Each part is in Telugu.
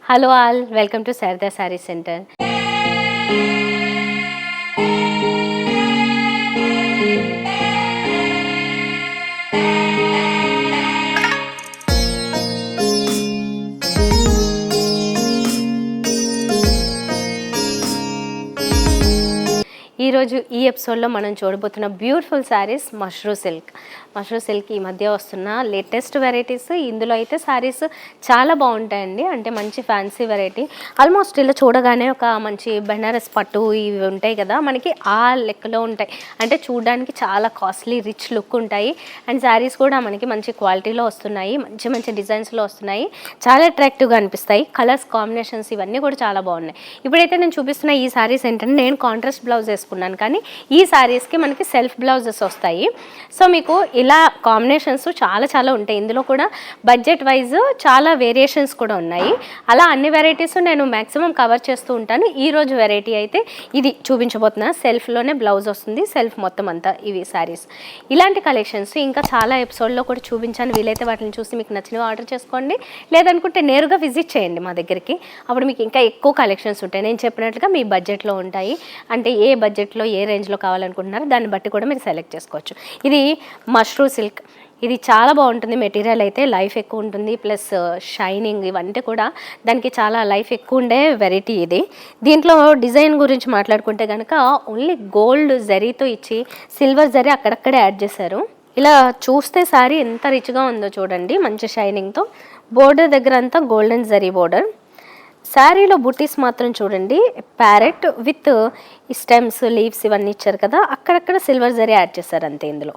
Hello all, welcome to Sarda Saree Center. ఈరోజు ఈ ఎపిసోడ్లో మనం చూడబోతున్న బ్యూటిఫుల్ శారీస్ మష్రూ సిల్క్ ఈ మధ్య వస్తున్న లేటెస్ట్ వెరైటీస్. ఇందులో అయితే శారీస్ చాలా బాగుంటాయండి, అంటే మంచి ఫ్యాన్సీ వెరైటీ. ఆల్మోస్ట్ ఇలా చూడగానే ఒక మంచి బెనారస్ పట్టు ఇవి ఉంటాయి కదా, మనకి ఆ లెక్కలో ఉంటాయి. అంటే చూడడానికి చాలా కాస్ట్లీ రిచ్ లుక్ ఉంటాయి. అండ్ శారీస్ కూడా మనకి మంచి క్వాలిటీలో వస్తున్నాయి, మంచి మంచి డిజైన్స్లో వస్తున్నాయి, చాలా అట్రాక్టివ్గా అనిపిస్తాయి. కలర్స్ కాంబినేషన్స్ ఇవన్నీ కూడా చాలా బాగున్నాయి. ఇప్పుడైతే నేను చూపిస్తున్న ఈ శారీస్ ఏంటంటే, నేను కాంట్రాస్ట్ బ్లౌజ్ వేసుకున్నాను, కానీ ఈ శారీస్కి మనకి సెల్ఫ్ బ్లౌజెస్ వస్తాయి. సో మీకు ఇలా కాంబినేషన్స్ చాలా ఉంటాయి. ఇందులో కూడా బడ్జెట్ వైజ్ చాలా వేరియేషన్స్ కూడా ఉన్నాయి. అలా అన్ని వెరైటీస్ నేను మ్యాక్సిమం కవర్ చేస్తూ ఉంటాను. ఈరోజు వెరైటీ అయితే ఇది చూపించబోతున్నా. సెల్ఫ్లోనే బ్లౌజ్ వస్తుంది, సెల్ఫ్ మొత్తం అంతా ఇవి శారీస్. ఇలాంటి కలెక్షన్స్ ఇంకా చాలా ఎపిసోడ్లో కూడా చూపించాను. వీలైతే వాటిని చూసి మీకు నచ్చినవి ఆర్డర్ చేసుకోండి, లేదనుకుంటే నేరుగా విజిట్ చేయండి మా దగ్గరికి. అప్పుడు మీకు ఇంకా ఎక్కువ కలెక్షన్స్ ఉంటాయి. నేను చెప్పినట్లుగా మీ బడ్జెట్లో ఉంటాయి. అంటే ఏ బడ్జెట్లో ఏ రేంజ్లో కావాలనుకుంటున్నారో దాన్ని బట్టి కూడా మీరు సెలెక్ట్ చేసుకోవచ్చు. ఇది మష్రూ సిల్క్, ఇది చాలా బాగుంటుంది. మెటీరియల్ అయితే లైఫ్ ఎక్కువ ఉంటుంది, ప్లస్ షైనింగ్ ఇవంటే కూడా దానికి చాలా లైఫ్ ఎక్కువ ఉండే వెరైటీ ఇది. దీంట్లో డిజైన్ గురించి మాట్లాడుకుంటే కనుక ఓన్లీ గోల్డ్ జరీతో ఇచ్చి సిల్వర్ జరీ అక్కడక్కడే యాడ్ చేశారు. ఇలా చూస్తే శారీ ఎంత రిచ్గా ఉందో చూడండి, మంచి షైనింగ్తో. బోర్డర్ దగ్గర అంతా గోల్డెన్ జరీ బోర్డర్. శారీలో బుటీస్ మాత్రం చూడండి, ప్యారెట్ విత్ స్టెమ్స్, లీవ్స్ ఇవన్నీ ఇచ్చారు కదా, అక్కడక్కడ సిల్వర్ జరీ యాడ్ చేశారు అంతే. ఇందులో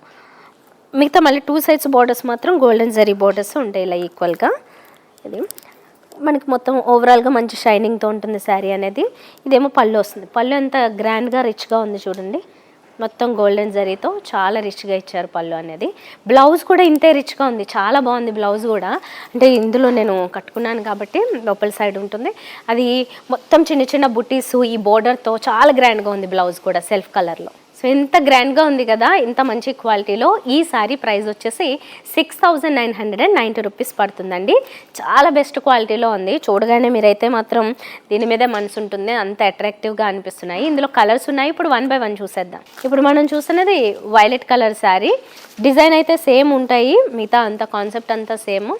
మిగతా మళ్ళీ 2 సైడ్స్ బోర్డర్స్ మాత్రం గోల్డెన్ జరీ బోర్డర్స్ ఉంటాయి ఇలా ఈక్వల్గా. ఇది మనకి మొత్తం ఓవరాల్గా మంచి షైనింగ్తో ఉంటుంది శారీ అనేది. ఇదేమో పళ్ళు వస్తుంది. పళ్ళు ఎంత గ్రాండ్గా రిచ్గా ఉంది చూడండి, మొత్తం గోల్డెన్ జరీతో చాలా రిచ్గా ఇచ్చారు పళ్ళు అనేది. బ్లౌజ్ కూడా ఇంతే రిచ్గా ఉంది, చాలా బాగుంది బ్లౌజ్ కూడా. అంటే ఇందులో నేను కట్టుకున్నాను కాబట్టి లోపల సైడ్ ఉంటుంది. అది మొత్తం చిన్న చిన్న బుటీసు ఈ బోర్డర్తో చాలా గ్రాండ్గా ఉంది బ్లౌజ్ కూడా, సెల్ఫ్ కలర్లో. సో ఇంత గ్రాండ్గా ఉంది కదా, ఇంత మంచి క్వాలిటీలో. ఈ శారీ ప్రైస్ వచ్చేసి 6990 రూపీస్ పడుతుందండి. చాలా బెస్ట్ క్వాలిటీలో ఉంది. చూడగానే మీరైతే మాత్రం దీని మీదే మనసు ఉంటుంది, అంత అట్రాక్టివ్గా అనిపిస్తున్నాయి. ఇందులో కలర్స్ ఉన్నాయి, ఇప్పుడు 1 by 1 చూసేద్దాం. ఇప్పుడు మనం చూస్తున్నది వైలెట్ కలర్ శారీ. డిజైన్ అయితే సేమ్ ఉంటాయి, మిగతా అంత కాన్సెప్ట్ అంతా సేమ్.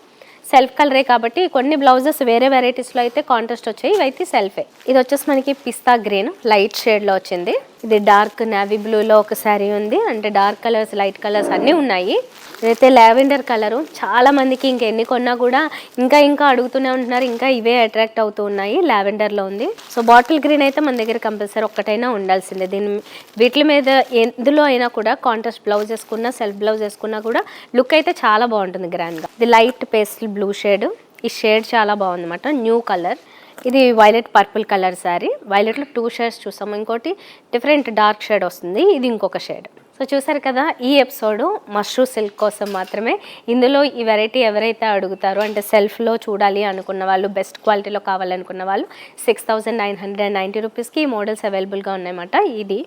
సెల్ఫ్ కలరే కాబట్టి కొన్ని బ్లౌజెస్ వేరే వెరైటీస్లో అయితే కాంట్రాస్ట్ వచ్చాయి, ఇవైతే సెల్ఫే. ఇది వచ్చేసి మనకి పిస్తా గ్రీన్ లైట్ షేడ్లో వచ్చింది. ఇది డార్క్ నేవీ బ్లూలో ఒక శారీ ఉంది, అంటే డార్క్ కలర్స్ లైట్ కలర్స్ అన్నీ ఉన్నాయి. ఇదైతే లావెండర్ కలరు. చాలా మందికి ఇంకెన్ని కొన్నా కూడా ఇంకా అడుగుతూనే ఉంటున్నారు, ఇంకా ఇవే అట్రాక్ట్ అవుతూ ఉన్నాయి. లావెండర్లో ఉంది. సో బాటిల్ గ్రీన్ అయితే మన దగ్గర కంపల్సరీ ఒక్కటైనా ఉండాల్సిందే. వీటి మీద ఎందులో అయినా కూడా కాంట్రాస్ట్ బ్లౌజ్ వేసుకున్నా సెల్ఫ్ బ్లౌజ్ వేసుకున్నా కూడా లుక్ అయితే చాలా బాగుంటుంది గ్రాండ్గా. ఇది లైట్ పేస్టల్ బ్లూ షేడ్. ఈ షేడ్ చాలా బాగుంది అన్నమాట, న్యూ కలర్. ఇది వైలెట్ పర్పుల్ కలర్ శారీ. వైలెట్లో 2 షేడ్స్ చూసాము, ఇంకోటి డిఫరెంట్ డార్క్ షేడ్ వస్తుంది, ఇది ఇంకొక షేడ్. సో చూసారు కదా, ఈ ఎపిసోడు మష్రూ సిల్క్ కోసం మాత్రమే. ఇందులో ఈ వెరైటీ ఎవరైతే అడుగుతారో, అంటే సెల్ఫ్లో చూడాలి అనుకున్న వాళ్ళు, బెస్ట్ క్వాలిటీలో కావాలనుకున్న వాళ్ళు 6990 రూపీస్కి ఈ మోడల్స్ అవైలబుల్గా ఉన్నాయన్నమాట. ఇది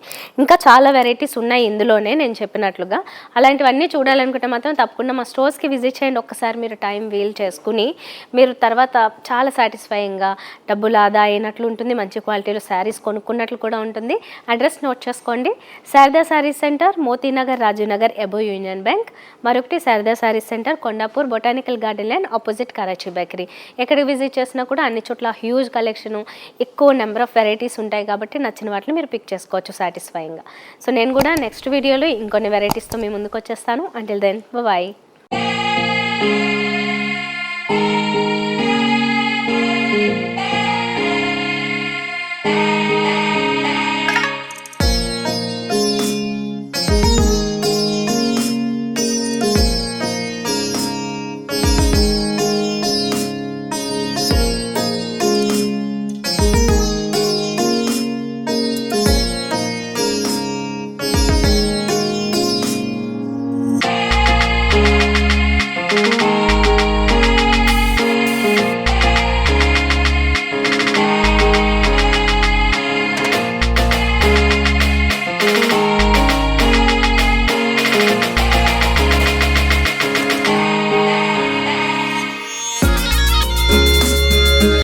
ఇంకా చాలా వెరైటీస్ ఉన్నాయి ఇందులోనే నేను చెప్పినట్లుగా. అలాంటివన్నీ చూడాలనుకుంటే మాత్రం తప్పకుండా మా స్టోర్స్కి విజిట్ చేయండి. ఒక్కసారి మీరు టైం వీల్ చేసుకుని మీరు తర్వాత చాలా సాటిస్ఫైయింగ్గా డబ్బులు ఆదా అయినట్లు ఉంటుంది, మంచి క్వాలిటీలో శారీస్ కొనుక్కున్నట్లు కూడా ఉంటుంది. అడ్రస్ నోట్ చేసుకోండి, Sharada sari centre, Motinagar, Rajivnagar, above Union Bank. మరొకటి Sharada sarees centre, Kondapur, botanical garden line opposite Karachi bakery. ఎక్కడికి విజిట్ చేసినా కూడా అన్ని చోట్ల హ్యూజ్ కలెక్షను, ఎక్కువ నెంబర్ ఆఫ్ వెరైటీస్ ఉంటాయి కాబట్టి నచ్చిన వాటిని మీరు పిక్ చేసుకోవచ్చు సాటిస్ఫైయింగ్గా. సో నేను కూడా నెక్స్ట్ వీడియోలో ఇంకొన్ని వెరైటీస్తో మీ ముందుకు వచ్చేస్తాను. Until then bye.